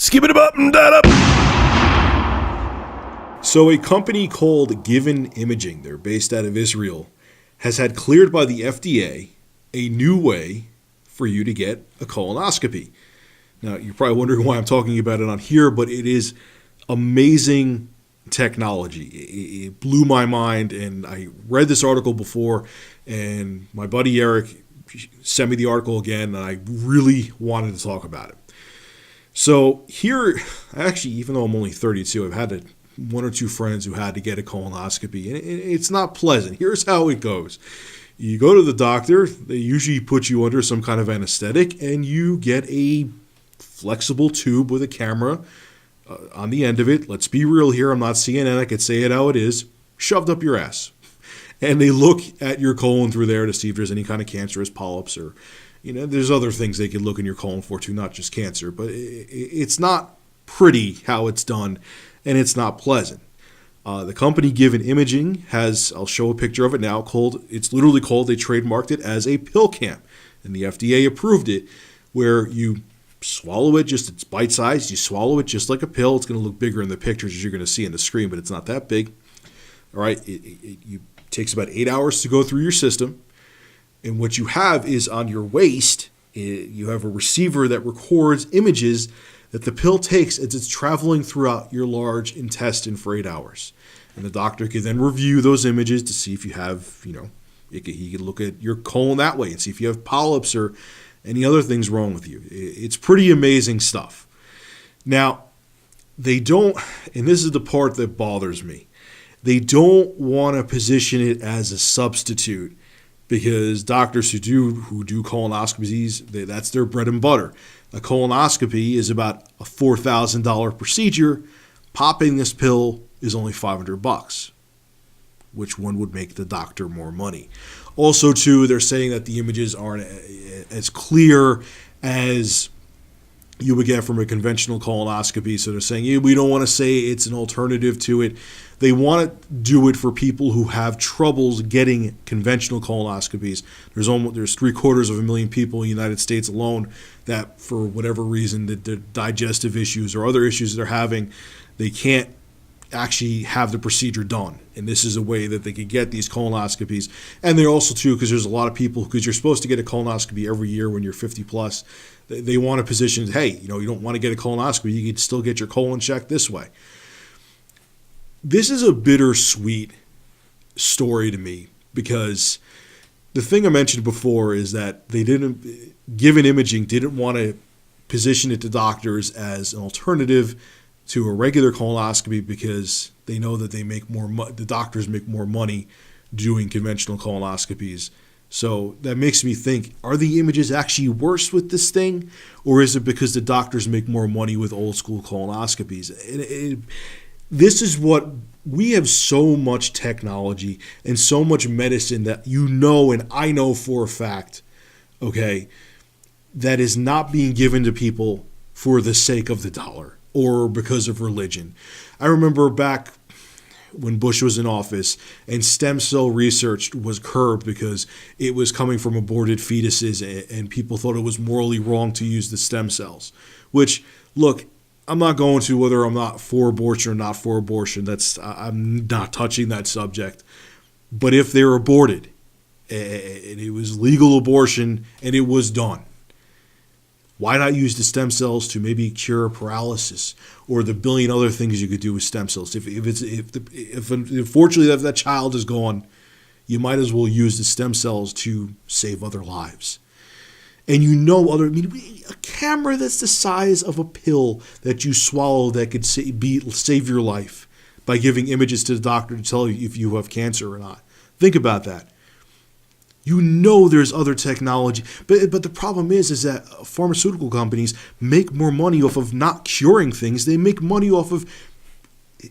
Skip it up and that up. So a company called Given Imaging, they're based out of Israel, has had cleared by the FDA a new way for you to get a colonoscopy. Now, you're probably wondering why I'm talking about it on here, but it is amazing technology. It blew my mind, and I read this article before, and my buddy Eric sent me the article again, and I really wanted to talk about it. So here, actually, even though I'm only 32, I've had one or two friends who had to get a colonoscopy, and it's not pleasant. Here's how it goes. You go to the doctor, they usually put you under some kind of anesthetic, and you get a flexible tube with a camera on the end of it. Let's be real here, I'm not CNN, I could say it how it is, shoved up your ass. And they look at your colon through there to see if there's any kind of cancerous polyps or, there's other things they could look in your colon for too, not just cancer. But it's not pretty how it's done, and it's not pleasant. The company Given Imaging has, I'll show a picture of it now, it's literally called, they trademarked it as a pill cam, and the FDA approved it, where you swallow it, it's bite-sized, you swallow it just like a pill. It's going to look bigger in the pictures as you're going to see in the screen, but it's not that big. All right, it takes about 8 hours to go through your system, and what you have is on your waist, you have a receiver that records images that the pill takes as it's traveling throughout your large intestine for 8 hours. And the doctor can then review those images to see if you have, he can look at your colon that way and see if you have polyps or any other things wrong with you. It's pretty amazing stuff. Now, they don't, and this is the part that bothers me, they don't want to position it as a substitute because doctors who do colonoscopies, that's their bread and butter. A colonoscopy is about a $4,000 procedure. Popping this pill is only $500, which one would make the doctor more money. Also, too, they're saying that the images aren't as clear as you would get from a conventional colonoscopy. So they're saying, we don't want to say it's an alternative to it. They want to do it for people who have troubles getting conventional colonoscopies. There's 750,000 people in the United States alone that, for whatever reason, the digestive issues or other issues they're having, they can't actually have the procedure done. And this is a way that they could get these colonoscopies. And they're also, too, because there's a lot of people, because you're supposed to get a colonoscopy every year when you're 50 plus, they want to position, hey, you don't want to get a colonoscopy, you can still get your colon checked this way. This is a bittersweet story to me because the thing I mentioned before is that Given Imaging didn't want to position it to doctors as an alternative to a regular colonoscopy because they know that the doctors make more money doing conventional colonoscopies. So that makes me think, are the images actually worse with this thing? Or is it because the doctors make more money with old school colonoscopies? This is what we have, so much technology and so much medicine that and I know for a fact, okay, that is not being given to people for the sake of the dollar or because of religion. I remember back when Bush was in office and stem cell research was curbed because it was coming from aborted fetuses and people thought it was morally wrong to use the stem cells, which, look, I'm not going to whether I'm not for abortion or not for abortion. I'm not touching that subject. But if they're aborted and it was legal abortion and it was done, why not use the stem cells to maybe cure paralysis or the billion other things you could do with stem cells? If unfortunately that child is gone, you might as well use the stem cells to save other lives. And a camera that's the size of a pill that you swallow that could save your life by giving images to the doctor to tell you if you have cancer or not. Think about that. There's other technology, but the problem is that pharmaceutical companies make more money off of not curing things. They make money off of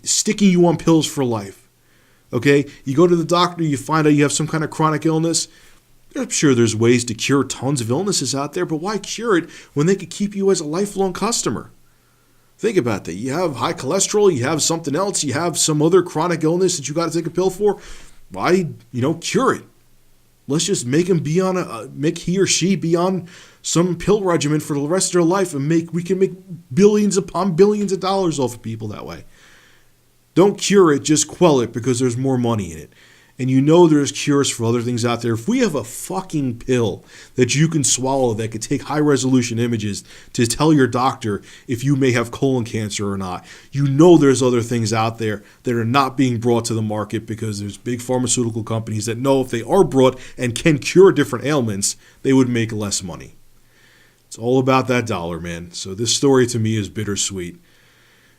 sticking you on pills for life. Okay, you go to the doctor, you find out you have some kind of chronic illness. I'm sure there's ways to cure tons of illnesses out there, but why cure it when they could keep you as a lifelong customer? Think about that. You have high cholesterol, you have something else, you have some other chronic illness that you got to take a pill for. Why, cure it? Let's just make him be on make he or she be on some pill regimen for the rest of their life, and we can make billions upon billions of dollars off of people that way. Don't cure it, just quell it because there's more money in it. And you know there's cures for other things out there. If we have a fucking pill that you can swallow that could take high-resolution images to tell your doctor if you may have colon cancer or not, you know there's other things out there that are not being brought to the market because there's big pharmaceutical companies that know if they are brought and can cure different ailments, they would make less money. It's all about that dollar, man. So this story to me is bittersweet.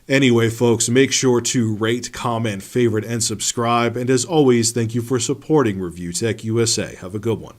Anyway, folks, make sure to rate, comment, favorite, and subscribe. And as always, thank you for supporting Review Tech USA. Have a good one.